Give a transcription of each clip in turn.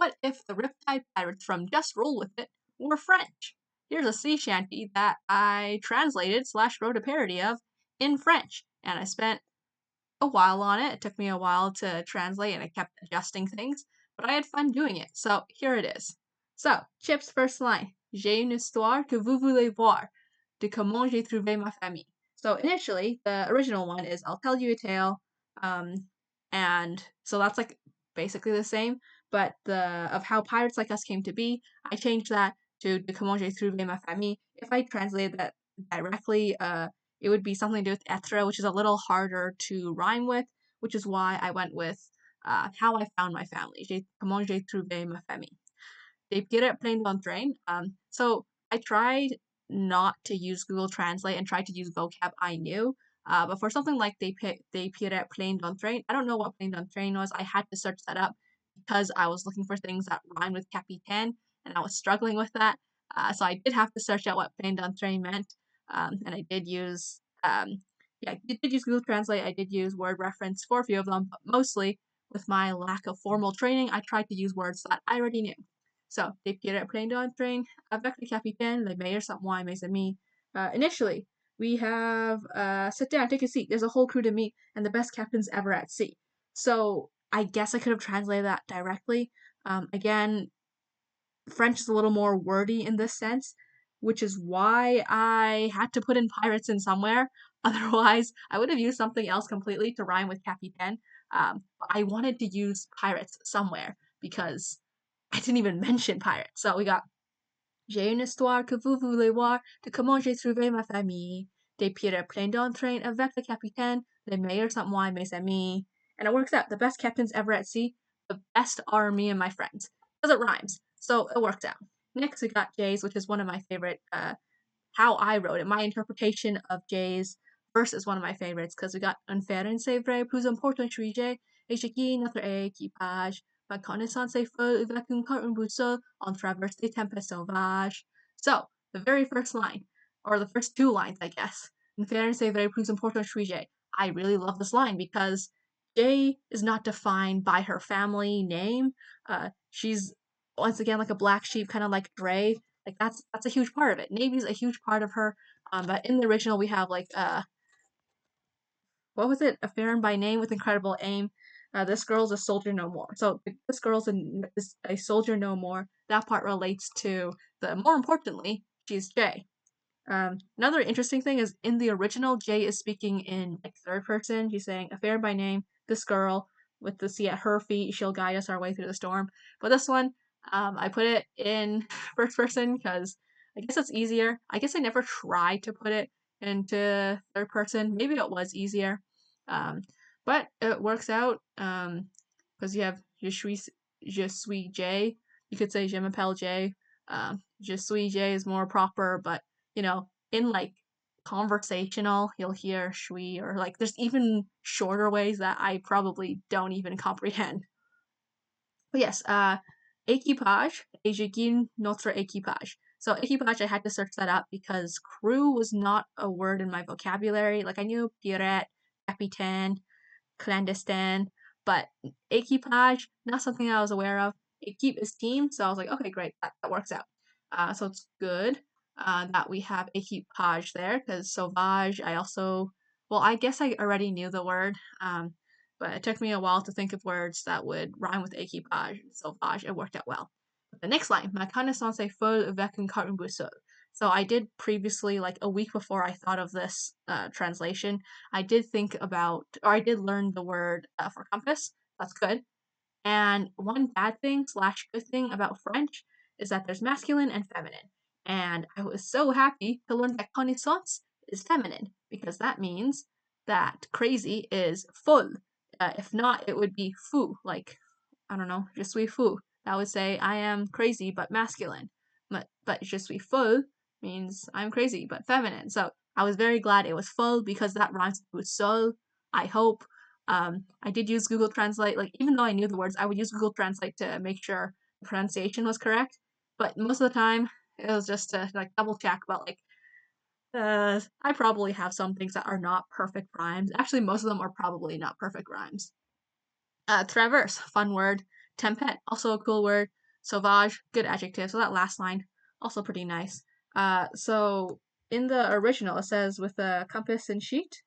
what if the Riptide pirates from Just Roll With It were French? Here's a sea shanty that I translated / wrote a parody of in French, and I spent a while on it. It took me a while to translate, and I kept adjusting things, but I had fun doing it, so here it is. So, Chip's first line, J'ai une histoire que vous voulez voir, de comment j'ai trouvé ma famille. So initially, the original one is I'll tell you a tale, and so that's like basically the same, but of how pirates like us came to be, I changed that to de comment j'ai trouvé ma famille. If I translated that directly, it would be something to do with être, which is a little harder to rhyme with, which is why I went with how I found my family. Comment j'ai trouvé ma famille. They get it plein d'entrain. So I tried not to use Google Translate and tried to use vocab I knew. But for something like they pirate plein d'entrain, I don't know what plein d'entrain was. I had to search that up because I was looking for things that rhyme with capitaine, and I was struggling with that. So I did have to search out what plein d'entrain meant. And I did use, I did use Google Translate. I did use word reference for a few of them, but mostly with my lack of formal training, I tried to use words that I already knew. So, they pirate plein d'entrain avec le capitaine, les meilleurs sont moi et mes amis. Initially, we have, sit down, take a seat. There's a whole crew to meet, and the best captains ever at sea. So, I guess I could have translated that directly. Again, French is a little more wordy in this sense, which is why I had to put in pirates in somewhere. Otherwise, I would have used something else completely to rhyme with capitaine. But I wanted to use pirates somewhere because I didn't even mention pirates. So we got J'ai une histoire que vous voulez voir de comment j'ai trouvé ma famille. Des pirates plein d'entrain avec le capitaine. Les meilleurs sont moi et mes amis. And it works out. The best captains ever at sea. The best are me and my friends. Because it rhymes. So it worked out. Next we got Jay's, which is one of my favorite, how I wrote it. My interpretation of Jay's verse is one of my favorites because we got un faire c'est vrai, plus important sujet, et j'ai qui notre équipage. Ma connaissance est folle avec une boussole, on traverse des tempêtes sauvages. So, the very first line, or the first two lines, I guess. Un faire c'est vrai, plus important sujet. I really love this line because Jay is not defined by her family name. She's once again like a black sheep, kind of like Dre. Like that's a huge part of it. Navy's a huge part of her. But in the original we have like what was it? A Farron by name with incredible aim. This girl's a soldier no more. So this girl's a soldier no more. That part relates to more importantly, she's Jay. Another interesting thing is in the original, Jay is speaking in like third person. She's saying, a Farron by name, this girl with the sea at her feet, she'll guide us our way through the storm. But this one, I put it in first person because I guess it's easier. I guess I never tried to put it into third person. Maybe it was easier. But it works out because you have je suis Jay. You could say je m'appelle Jay. Je suis Jay is more proper, but you know, in like conversational, you'll hear shui, or like there's even shorter ways that I probably don't even comprehend. But yes, équipage, et je guide notre équipage. So équipage, I had to search that up because crew was not a word in my vocabulary. Like I knew pirate, capitaine, clandestine, but équipage, not something I was aware of. Équipe is team, so I was like, okay, great, that works out. So it's good that we have équipage there because sauvage, I guess I already knew the word, but it took me a while to think of words that would rhyme with équipage and sauvage. It worked out well. But the next line, ma connaissance est folle avec une carte boussole. So I did previously, like a week before I thought of this translation, I did learn the word for compass. That's good. And one bad thing / good thing about French is that there's masculine and feminine. And I was so happy to learn that connaissance is feminine because that means that crazy is folle. If not, it would be fou. Like, I don't know, je suis fou. That would say I am crazy but masculine. But je suis folle means I'm crazy but feminine. So I was very glad it was folle because that rhymes with sol, I hope. I did use Google Translate. Like, even though I knew the words, I would use Google Translate to make sure the pronunciation was correct. But most of the time, it was just to like double check. But like, I probably have some things that are not perfect rhymes. Actually, most of them are probably not perfect rhymes. Traverse, fun word. Tempête, also a cool word. Sauvage, good adjective. So that last line, also pretty nice. So in the original, it says with a compass and sheet.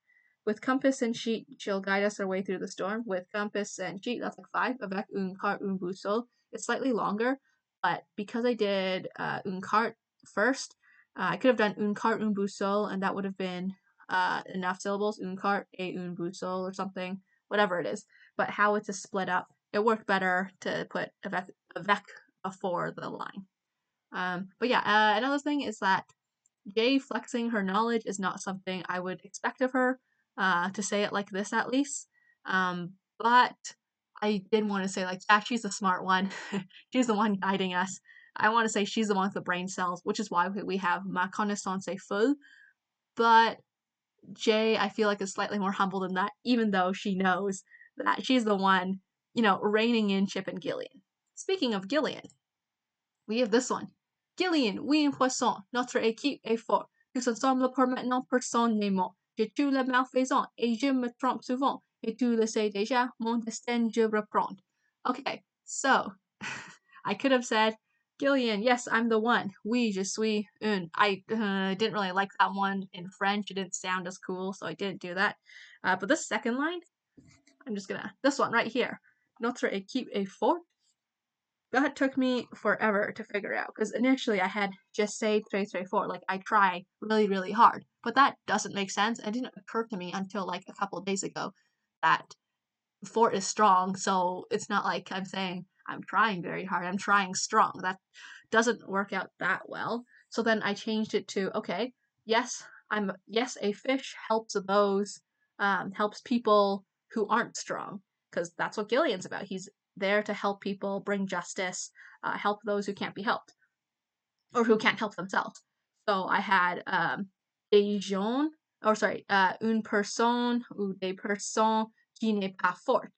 With compass and sheet, she'll guide us our way through the storm. With compass and sheet, that's like 5. Avec une carte, une boussole. It's slightly longer, but because I did une carte first, I could have done une carte, une boussole, and that would have been enough syllables. Une carte et une boussole or something, whatever it is. But how it's a split up, it worked better to put avec before the line. But yeah, another thing is that Jay flexing her knowledge is not something I would expect of her, to say it like this at least. But I did want to say, like, yeah, she's the smart one. She's the one guiding us. I want to say she's the one with the brain cells, which is why we have ma connaissance est full. But Jay, I feel like, is slightly more humble than that, even though she knows that she's the one, reining in Chip and Gillian. Speaking of Gillian, we have this one. Gillian, oui, un poisson. Notre équipe est forte. Tous ensemble pour maintenant, personne n'est mort. J'ai tué le malfaisant et je me trompe souvent. Et tu le sais déjà, mon destin je reprends. Okay, so I could have said, Gillian, yes, I'm the one. Oui, je suis un. I didn't really like that one in French. It didn't sound as cool, so I didn't do that. But this second line, this one right here. Notre équipe est forte. That took me forever to figure out because initially I had just say 334, like I try really, really hard, but that doesn't make sense. It didn't occur to me until like a couple of days ago that fort is strong, so it's not like I'm saying I'm trying very hard, I'm trying strong. That doesn't work out that well. So then I changed it to, okay, yes, a fish helps those, helps people who aren't strong, because that's what Gillian's about. He's there to help people, bring justice, help those who can't be helped or who can't help themselves. So I had des gens, or sorry, une personne ou des personnes qui n'est pas forte,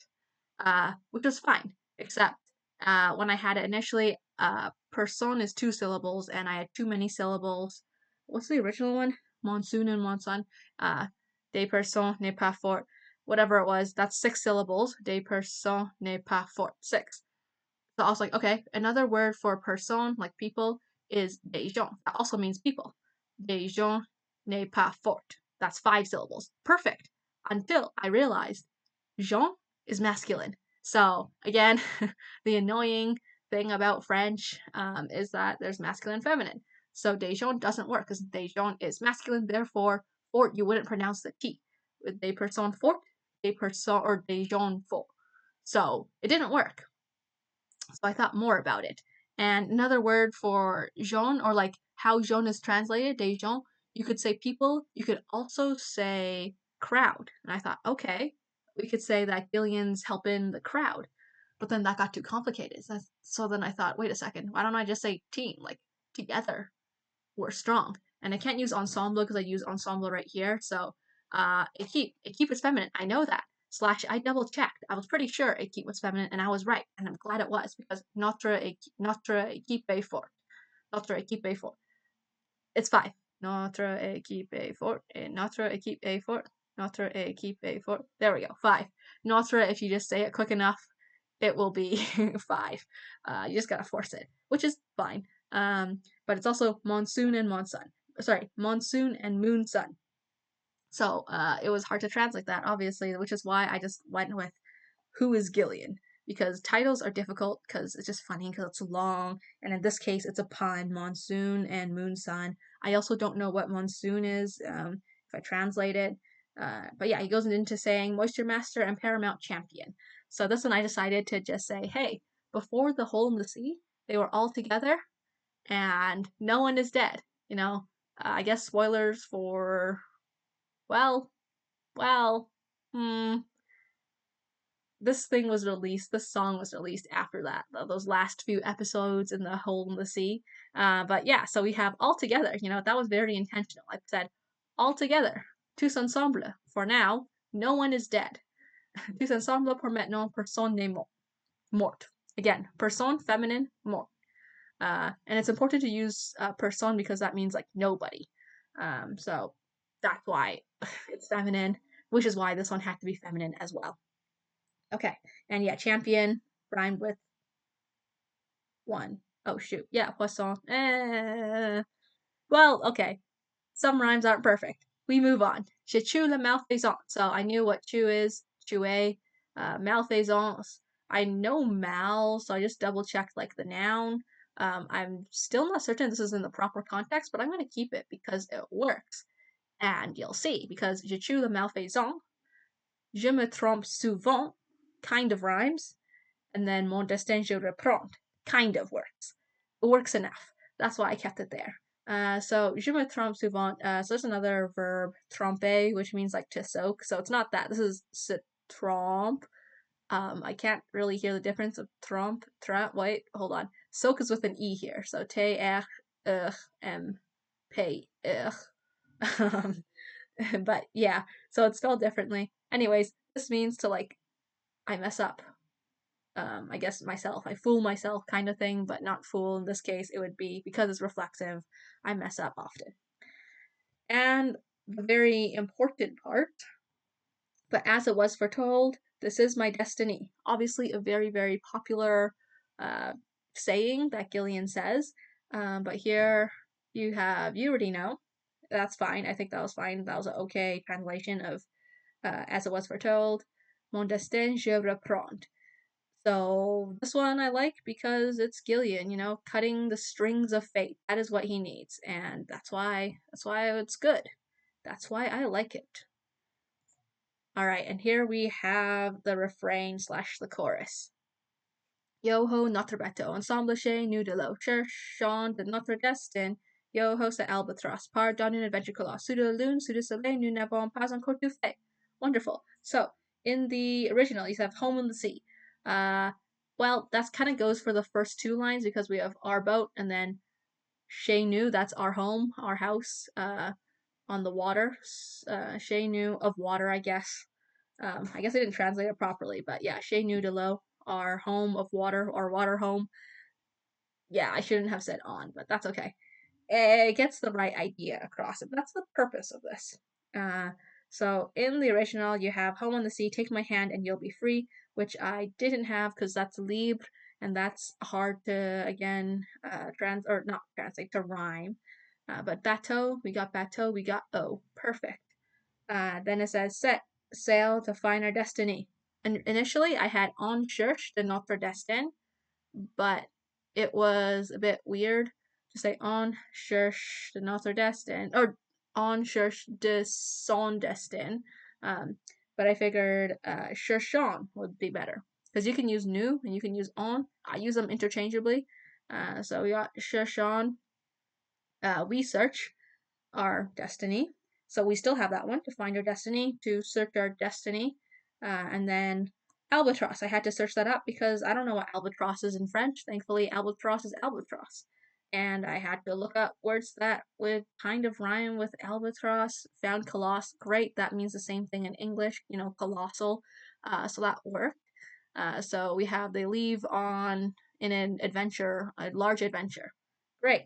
which was fine, except when I had it initially, personne is 2 syllables, and I had too many syllables. What's the original one? Monsoon and monson. Des personnes n'est pas fort. Whatever it was, that's 6 syllables. Des personnes n'est pas fort. 6. So I was like, okay, another word for person, like people, is des gens. That also means people. Des gens n'est pas fort. That's 5 syllables. Perfect. Until I realized gens is masculine. So again, the annoying thing about French is that there's masculine and feminine. So des gens doesn't work because des gens is masculine. Therefore, fort you wouldn't pronounce the T. With des personnes fort, des personnes or des gens fort. So it didn't work. So I thought more about it. And another word for jaune, or like how jaune is translated, des gens, you could say people, you could also say crowd. And I thought, okay, we could say that Gillian's helping the crowd. But then that got too complicated. So then I thought, wait a second, why don't I just say team? Like together, we're strong. And I can't use ensemble because I use ensemble right here. So équipe is feminine. I know that. Slash, I double checked. I was pretty sure équipe was feminine, and I was right. And I'm glad it was because notre équipe est forte. Notre équipe est forte. It's 5. Notre équipe est forte. Notre équipe est forte. Notre équipe est forte. There we go. 5. Notre, if you just say it quick enough, it will be 5. You just gotta force it, which is fine. But it's also monsoon and monsun. Sorry, monsoon and moon sun. So it was hard to translate that, obviously, which is why I just went with who is Gillian, because titles are difficult because it's just funny because it's long, and in this case, it's a pun, monsoon and moon sun. I also don't know what monsoon is if I translate it. But yeah, he goes into saying Moisture Master and Paramount Champion. So this one I decided to just say, hey, before the hole in the sea, they were all together and no one is dead. I guess spoilers for, well, this song was released after that, those last few episodes in the hole in the sea. But yeah, so we have all together, that was very intentional. I said, all together, tous ensemble. For now, no one is dead. Tous ensemble pour maintenant, personne n'est mort. Again, personne, feminine, mort. And it's important to use personne because that means like nobody. So that's why it's feminine, which is why this one had to be feminine as well. Okay, and yeah, champion rhymed with one. Oh shoot, yeah, poisson. Well, okay. Some rhymes aren't perfect. We move on. Je chew le malfaisant. So I knew what chew is. Chouer. Malfaisance. I know mal, so I just double checked like the noun. I'm still not certain this is in the proper context, but I'm going to keep it because it works. And you'll see, because je chew le malfaisant, je me trompe souvent, kind of rhymes, and then mon destin je reprends, kind of works. It works enough. That's why I kept it there. So je me trompe souvent. So there's another verb, tromper, which means like to soak. So it's not that. This is se trompe. I can't really hear the difference of trompe. Wait, hold on. Soak is with an e here. So T-R-M-P. But yeah, so it's spelled differently. Anyways, this means to like, I mess up. I guess myself. I fool myself kind of thing, but not fool. In this case, it would be because it's reflexive. I mess up often. And the very important part, but as it was foretold, this is my destiny. Obviously, a very, very popular saying that Gillian says. But here you already know. That's fine. I think that was fine. That was an okay translation of as it was foretold. Mon destin je reprends. So this one I like because it's Gillian, cutting the strings of fate. That is what he needs, and that's why it's good. That's why I like it. All right, and here we have the refrain / the chorus. Yo ho notre bateau ensemble chez nous de l'eau cherchant de notre destin. Yo ho c'est albatros part dans une adventure colosse. Sous de lune, sous de soleil, nous n'avons pas encore tout fait. Wonderful. So in the original, you have home in the sea. Well, that kind of goes for the first two lines because we have our boat and then chez nous, that's our home, our house, on the water. Chez nous of water, I guess. I guess I didn't translate it properly, but yeah, chez nous de l'eau, our home of water, our water home. Yeah, I shouldn't have said on, but that's okay. It gets the right idea across, and that's the purpose of this. So in the original, you have home on the sea, take my hand and you'll be free, which I didn't have because that's libre, and that's hard to, again, not translate, to rhyme. But bateau, we got O. Perfect. Then it says set sail to find our destiny. And initially I had on cherche de notre destin, but it was a bit weird to say on cherche de notre destin or on cherche de son destin. But I figured cherchon would be better because you can use nous and you can use on. I use them interchangeably. So we got cherchon. We search our destiny. So we still have that one, to find our destiny, to search our destiny. And then albatross. I had to search that up because I don't know what albatross is in French. Thankfully, albatross is albatross. And I had to look up words that would kind of rhyme with albatross. Found coloss. Great, that means the same thing in English, colossal. So that worked. So we have they leave on in an adventure, a large adventure. Great.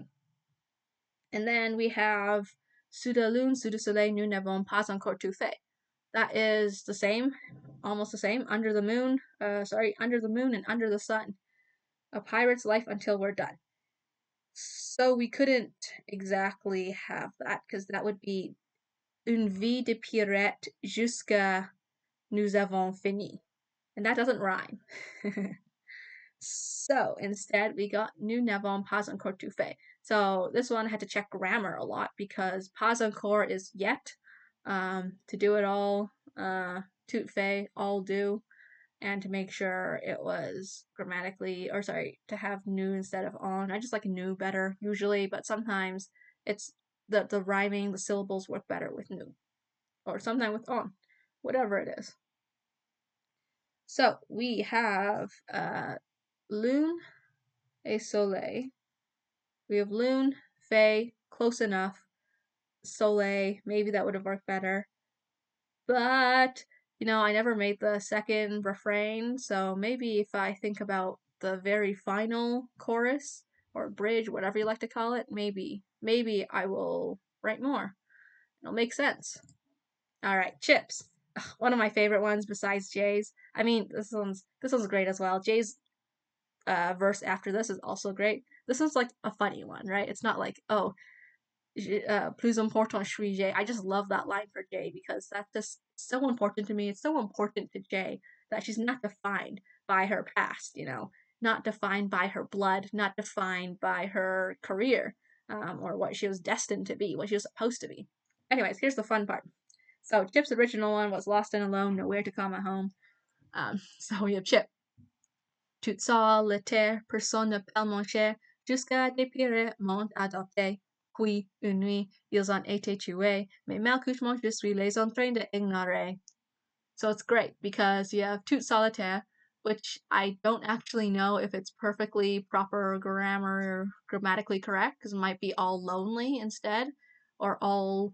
And then we have sous la lune, sous le soleil, nous n'avons pas encore tout fait. That is the same, almost the same. Under the moon and under the sun. A pirate's life until we're done. So we couldn't exactly have that because that would be une vie de pirate jusqu'à nous avons fini. And that doesn't rhyme. So instead, we got nous n'avons pas encore tout fait. So this one I had to check grammar a lot because pas encore is yet, to do it all, tout fait, all do, and to make sure it was grammatically, to have nous instead of on. I just like nous better usually, but sometimes it's the rhyming, the syllables work better with nous, or sometimes with on, whatever it is. So we have lune et soleil. We have lune, fait, close enough. Soleil, maybe that would have worked better. But, I never made the second refrain, so maybe if I think about the very final chorus or bridge, whatever you like to call it, maybe I will write more. It'll make sense. All right, chips. One of my favorite ones besides Jay's. I mean, this one's great as well. Jay's verse after this is also great. This is like a funny one, right? It's not like, oh, plus important suis J. I just love that line for J because that's just so important to me. It's so important to J that she's not defined by her past, not defined by her blood, not defined by her career, or what she was destined to be, what she was supposed to be. Anyways, here's the fun part. So Chip's original one was Lost and Alone, Nowhere to Call My Home. So we have Chip. Toute solitaire, personne ne parle mon cher, jusqu'à des pires m'ont adopté. Puis, une nuit, ils ont été tués, mais malheureusement, je suis les en train d'ignorer. So it's great because you have toute solitaire, which I don't actually know if it's perfectly proper grammar, grammatically correct, because it might be all lonely instead, or all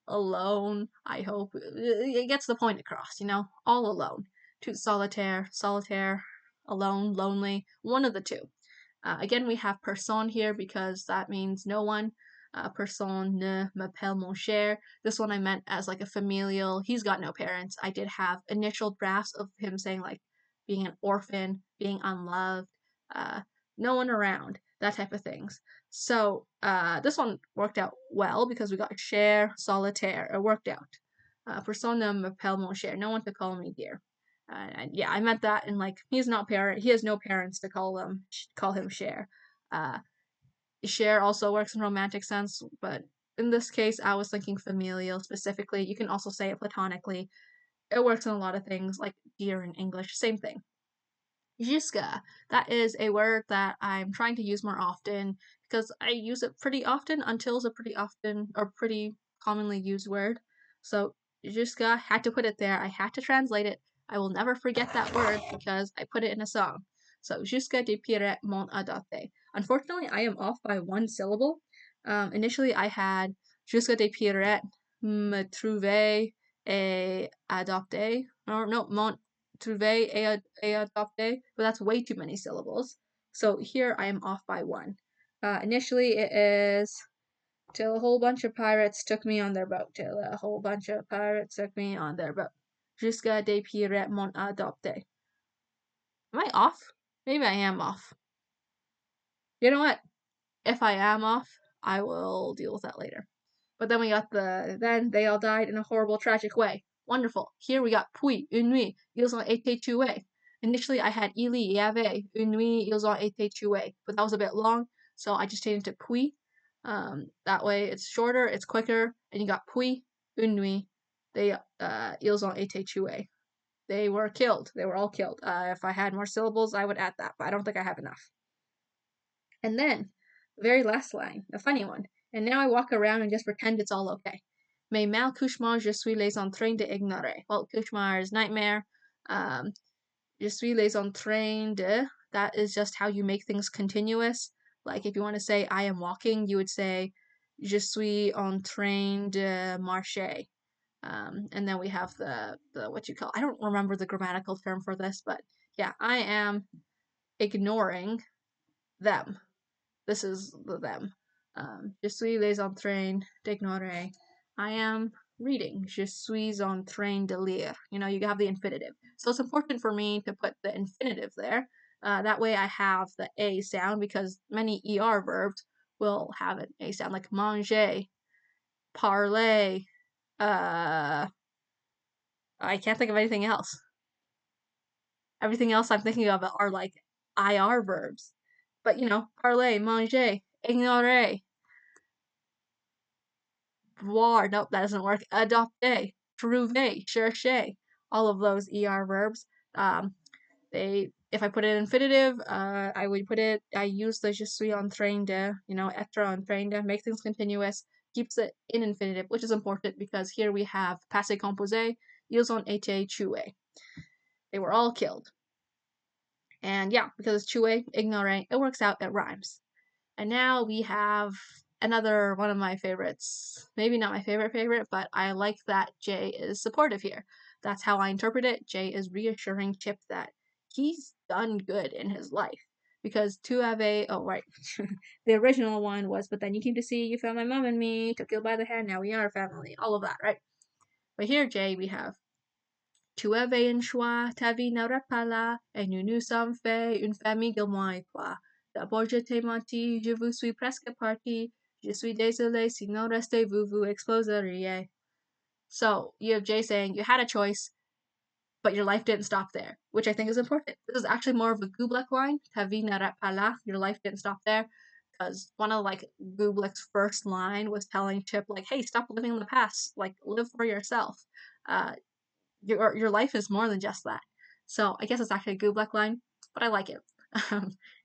alone, I hope. It gets the point across, all alone. Toute solitaire, solitaire, alone, lonely, one of the two. Again, we have personne here because that means no one. Personne ne m'appelle mon cher. This one I meant as like a familial. He's got no parents. I did have initial drafts of him saying like being an orphan, being unloved, no one around, that type of things. So this one worked out well because we got cher, solitaire. It worked out. Personne ne m'appelle mon cher. No one to call me dear. Yeah, I meant that in like he has no parents to call him cher. Cher also works in romantic sense, but in this case, I was thinking familial specifically. You can also say it platonically. It works in a lot of things, like dear in English, same thing. Jusqu'à, that is a word that I'm trying to use more often because I use it pretty often. Until is a pretty often or pretty commonly used word. So jusqu'à, had to put it there. I had to translate it. I will never forget that word because I put it in a song. So jusqu'à des pires m'ont adopté. Unfortunately, I am off by one syllable. Initially, I had jusqu'à des pires me trouver et adopté. Or no, m'ont trouver et adopté, but that's way too many syllables. So here I am off by one. Initially, it is till a whole bunch of pirates took me on their boat. Till a whole bunch of pirates took me on their boat. Jusqu'à des pirates m'ont adopté. Am I off? Maybe I am off. You know what? If I am off, I will deal with that later. But then we got then they all died in a horrible, tragic way. Wonderful. Here we got puis, une nuit, ils ont été tués. Initially, I had il y avait, une nuit, ils ont été tués. But that was a bit long, so I just changed it to puis. That way it's shorter, it's quicker, and you got puis, une nuit, ils ont été tués. They were killed. They were all killed. If I had more syllables, I would add that, but I don't think I have enough. And then, the very last line, the funny one. And now I walk around and just pretend it's all okay. Mais mal cauchemar, je suis les en train d'ignorer. Well, cauchemar is nightmare. Je suis les en train de. That is just how you make things continuous. Like if you want to say I am walking, you would say je suis en train de marcher. And then we have the what you call. I don't remember the grammatical term for this, but yeah, I am ignoring them. This is the them. Je suis les en train d'ignorer. I am reading. Je suis en train de lire. You have the infinitive. So it's important for me to put the infinitive there. That way I have the A sound because many ER verbs will have an A sound, like manger, parler. I can't think of anything else. Everything else I'm thinking of are like IR verbs. But parler, manger, ignorer. Voir, nope, that doesn't work. Adopter, trouver, chercher, all of those ER verbs. If I put it in infinitive, I use the je suis en train de, être en train de, make things continuous, keeps it in infinitive, which is important because here we have passé composé, ils ont été tués. They were all killed. And yeah, because it's tué, ignorer, it works out, it rhymes. And now we have another one of my favorites. Maybe not my favorite, but I like that Jay is supportive here. That's how I interpret it. Jay is reassuring Chip that he's done good in his life. Because to have the original one was, but then you came to see, you found my mom and me, took you by the hand, now we are a family, all of that, right? But here, Jay, we have Tu avais un choix, ta vie n'aurait pas là, et nous nous sommes fait une famille de moi et toi. D'abord je t'ai menti, je vous suis presque parti. Je suis désolé, sinon restez-vous, vous exploseriez. So you have Jay saying you had a choice, but your life didn't stop there, which I think is important. This is actually more of a Gublek line. Ta vie n'arrête pas là. Your life didn't stop there. Because one of like Gublek's first line was telling Chip like, "Hey, stop living in the past. Like, live for yourself. Uh, your life is more than just that." So I guess it's actually a Gublek line, but I like it.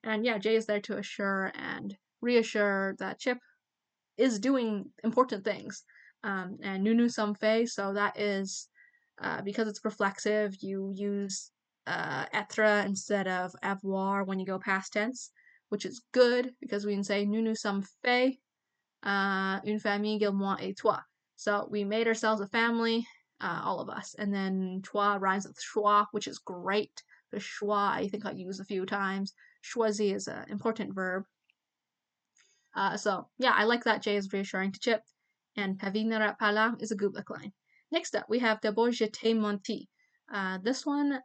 And yeah, Jay is there to assure and reassure that Chip is doing important things. And Nunu Somfe, so that is because it's reflexive, you use être instead of avoir when you go past tense, which is good because we can say Nunu Somfe, une famille, moi et toi. So we made ourselves a family, all of us. And then toi rhymes with choix, which is great. The choix, I think I used a few times. Choisi is an important verb. So yeah, I like that Jay is reassuring to Chip, and Pavina Pala is a Gublick line. Next up, we have D'abord je t'ai menti. This one,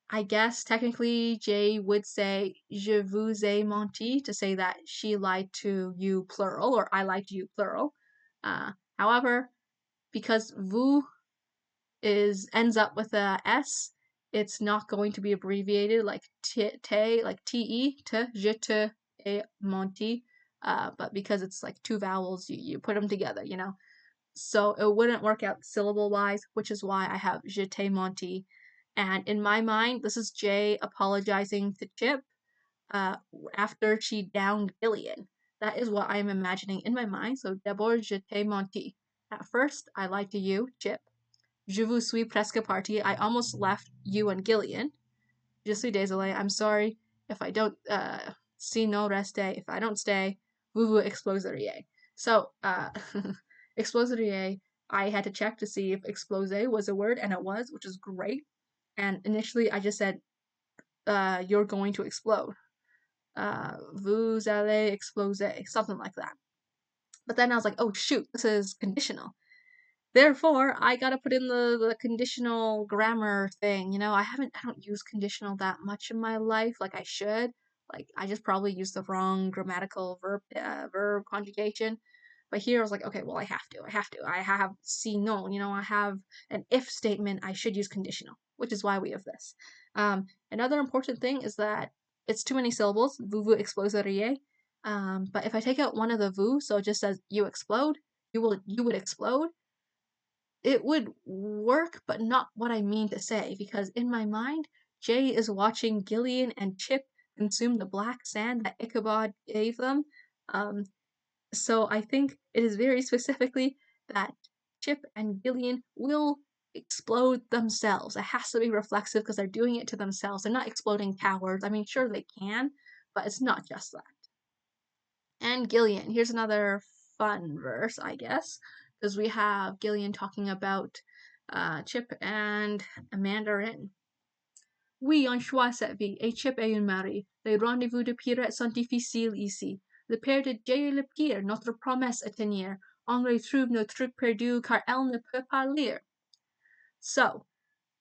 I guess technically Jay would say je vous ai menti to say that she lied to you plural or I lied to you plural. However, because vous ends up with a s, it's not going to be abbreviated like te, like te, te, je te ai menti. But because it's like two vowels, you put them together, you know. So it wouldn't work out syllable wise, which is why I have je t'ai menti. And in my mind, this is Jay apologizing to Chip after she downed Gillian. That is what I'm imagining in my mind. So d'abord je t'ai menti. At first, I lied to you, Chip. Je vous suis presque parti. I almost left you and Gillian. Je suis désolé. I'm sorry if I don't sinon restez. If I don't stay, vous vous exploseriez. So, exploseriez, I had to check to see if explose was a word, and it was, which is great. And initially, I just said, you're going to explode. Vous allez exploser. Something like that. But then I was like, oh shoot, this is conditional. Therefore, I gotta put in the conditional grammar thing. You know, I don't use conditional that much in my life like I should. Like, I just probably use the wrong grammatical verb conjugation. But here I was like, okay, well, I have to. I have sinon, you know, I have an if statement. I should use conditional, which is why we have this. Another important thing is that it's too many syllables. Vous exploseriez. But if I take out one of the vous, so it just says you explode, you would explode, it would work, but not what I mean to say, because in my mind, Jay is watching Gillian and Chip consume the black sand that Ichabod gave them. So I think it is very specifically that Chip and Gillian will explode themselves. It has to be reflexive because they're doing it to themselves. They're not exploding cowards. I mean, sure they can, but it's not just that. And Gillian, here's another fun verse, I guess, because we have Gillian talking about Chip and a mandarin. Oui, on choisit cette vie, et Chip et une Marie. Les rendez-vous de pirates sont difficiles ici. Le père de Jay le pire, notre promesse à tenir. On retrouve nos trucs perdus car elle ne peut pas lire. So,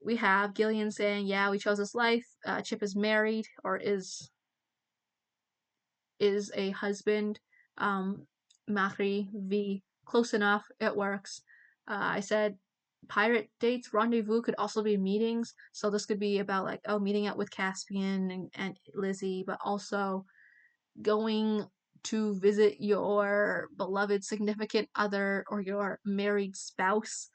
we have Gillian saying, yeah, we chose this life. Chip is married, or is a husband. Marie V. Close enough. It works. I said pirate dates, rendezvous could also be meetings. So this could be about like, oh, meeting up with Caspian and Lizzie, but also going to visit your beloved significant other or your married spouse.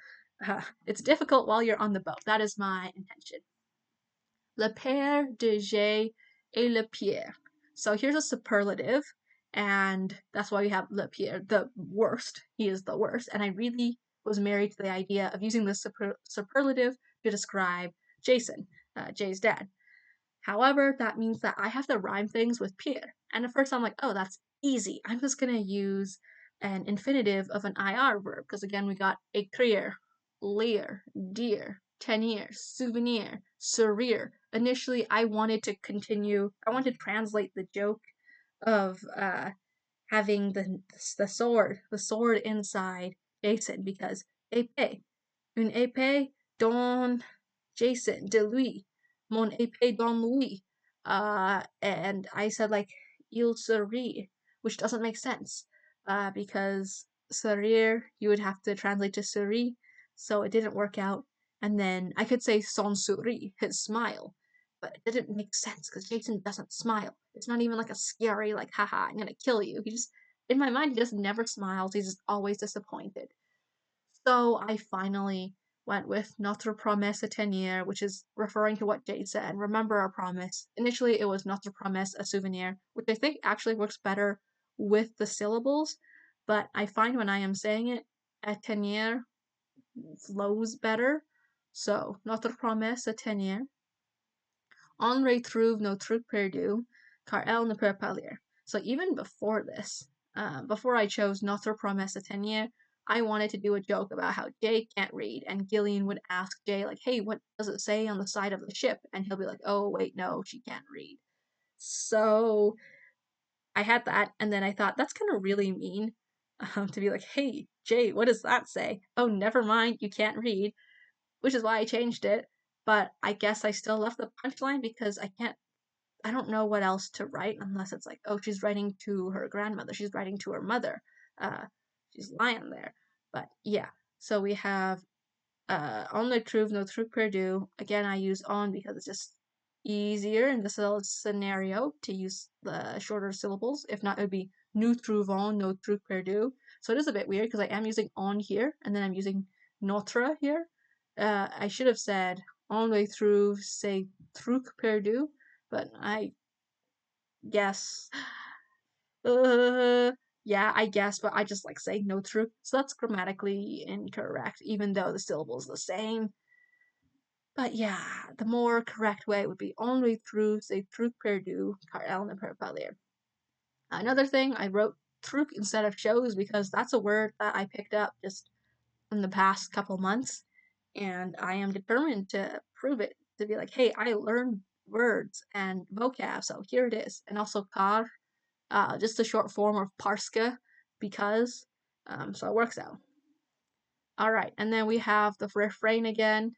It's difficult while you're on the boat. That is my intention. Le père de Jay et le Pierre. So here's a superlative, and that's why we have Le Pierre, the worst. He is the worst, and I really was married to the idea of using this superlative to describe Jason, Jay's dad. However, that means that I have to rhyme things with Pierre, and at first I'm like, oh, that's easy. I'm just gonna use an infinitive of an IR verb, because again, we got écrire, lire, dire, tenir, souvenir, sourire. Initially, I wanted to translate the joke of having the sword inside Jason, because épée, une épée dans Jason, de lui, mon épée dans lui. And I said like il serait, which doesn't make sense. Because sourire you would have to translate to souris, so it didn't work out. And then I could say son souris, his smile, but it didn't make sense because Jason doesn't smile. It's not even like a scary like haha I'm gonna kill you. He just in my mind he just never smiles. He's just always disappointed. So I finally went with Notre promesse à tenir, which is referring to what Jade said. Remember our promise. Initially, it was Notre promesse à souvenir, which I think actually works better with the syllables, but I find when I am saying it, à tenir flows better. So, Notre promesse à tenir. On retrouve nos trucs perdus, car elle ne peut pas lire. So even before this, before I chose Notre promesse à tenir, I wanted to do a joke about how Jay can't read, and Gillian would ask Jay, like, hey, what does it say on the side of the ship? And he'll be like, oh, wait, no, she can't read. So I had that, and then I thought, that's kind of really mean to be like, hey, Jay, what does that say? Oh, never mind, you can't read, which is why I changed it. But I guess I still left the punchline because I don't know what else to write unless it's like, oh, she's writing to her grandmother, she's writing to her mother, uh, she's lying there. But yeah, so we have on le trouve no truc perdu. Again, I use on because it's just easier in this little scenario to use the shorter syllables. If not, it would be nous trouvons no truc perdu. So it is a bit weird because I am using on here and then I'm using notre here. I should have said on le trouve ces trucs perdus, but I guess yeah, I guess, but I just like saying no truc, so that's grammatically incorrect, even though the syllable is the same. But yeah, the more correct way would be only through say truc perdu, car elle ne peut pas lire. Another thing, I wrote truc instead of chose because that's a word that I picked up just in the past couple months, and I am determined to prove it, to be like, hey, I learned words and vocab, so here it is. And also car, just the short form of parska, because, so it works out. All right, and then we have the refrain again.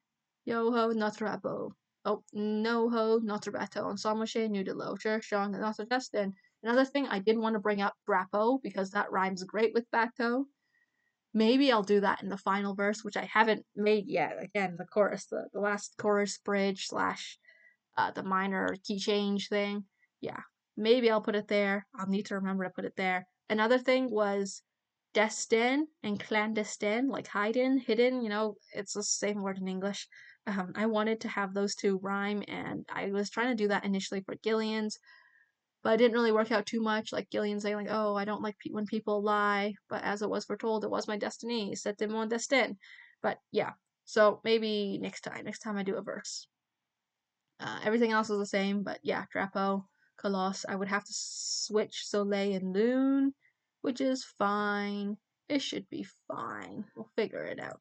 Yo ho, notre abo. Oh, no ho, notre bateau. Ensemble chez nous de l'eau. Cherchons notre destin. Another thing, I did want to bring up drapeau because that rhymes great with bateau. Maybe I'll do that in the final verse, which I haven't made yet. Again, the chorus, the last chorus bridge slash the minor key change thing. Yeah, maybe I'll put it there. I'll need to remember to put it there. Another thing was destin and clandestine, like hidden, hidden, it's the same word in English. I wanted to have those two rhyme, and I was trying to do that initially for Gillian's, but it didn't really work out too much. Like Gillian saying, like, oh, I don't like when people lie, but as it was foretold, it was my destiny. C'était mon destin. But yeah, so maybe next time I do a verse. Everything else is the same, but yeah, drapeau, colosse. I would have to switch soleil and lune, which is fine. It should be fine. We'll figure it out.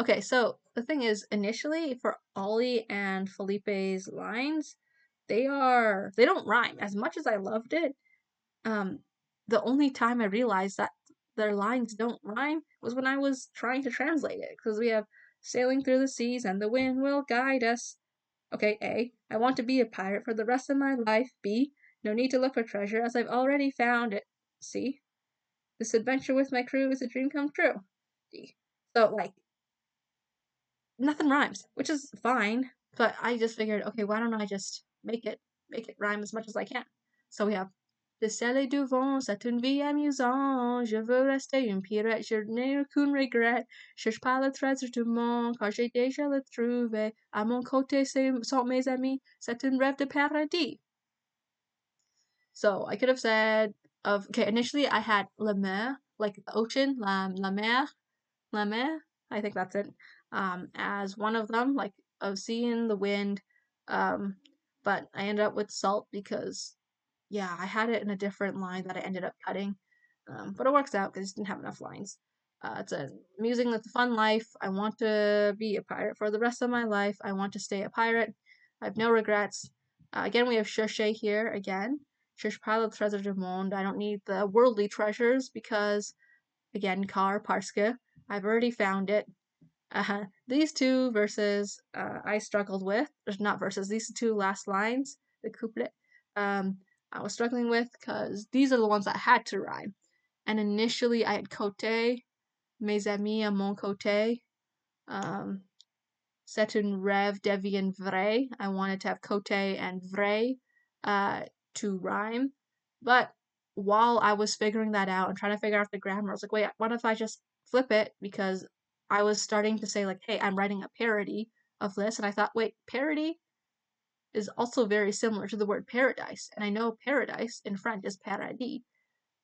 Okay, so the thing is, initially for Ollie and Felipe's lines, they don't rhyme. As much as I loved it, the only time I realized that their lines don't rhyme was when I was trying to translate it, because we have sailing through the seas and the wind will guide us. Okay, A. I want to be a pirate for the rest of my life. B. No need to look for treasure as I've already found it. C. This adventure with my crew is a dream come true. D. So, like, nothing rhymes, which is fine, but I just figured, okay, why don't I just make it rhyme as much as I can? So we have de sel du vent, c'est une vie amusante. Je veux rester une pirate, je n'ai aucun regret. Cherche pas le trésor du monde, car j'ai déjà le trouvé. À mon côté, sont mes amis, c'est un rêve de paradis. So I could have said okay, initially I had la mer, like the ocean, la mer, I think that's it, as one of them, like of seeing the wind, but I ended up with salt because yeah, I had it in a different line that I ended up cutting. But it works out because I just didn't have enough lines. It's a I'm using the fun life. I want to be a pirate for the rest of my life. I want to stay a pirate. I have no regrets. Again, we have chercher here again. Cherche pas le trésor du monde. I don't need the worldly treasures because, again, car, parce que, I've already found it. These two verses I struggled with. There's not verses. These two last lines, the couplet, I was struggling with because these are the ones that had to rhyme. And initially I had côté, mes amis à mon côté. C'est un rêve devient vrai. I wanted to have côté and vrai to rhyme. But while I was figuring that out and trying to figure out the grammar, I was like, wait, what if I just flip it? Because I was starting to say, like, hey, I'm writing a parody of this. And I thought, wait, parody is also very similar to the word paradise. And I know paradise in French is paradis.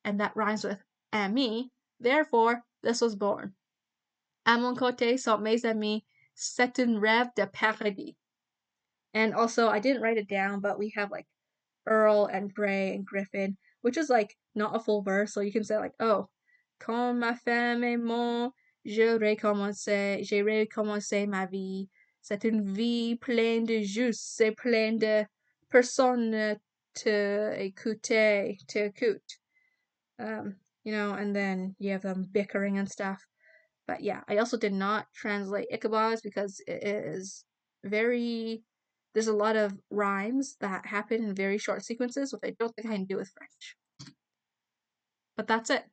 And that rhymes with ami. Therefore, this was born. À mon côté sont mes amis. C'est un rêve de paradis. And also, I didn't write it down, but we have like Earl and Gray and Griffin, which is like not a full verse, so you can say like, oh, quand ma femme est morte, j'ai recommencé ma vie. C'est une vie pleine de juste, c'est plein de personnes t'écoute. And then you have them bickering and stuff. But yeah, I also did not translate Ichabod's because it is there's a lot of rhymes that happen in very short sequences, which I don't think I can do with French. But that's it.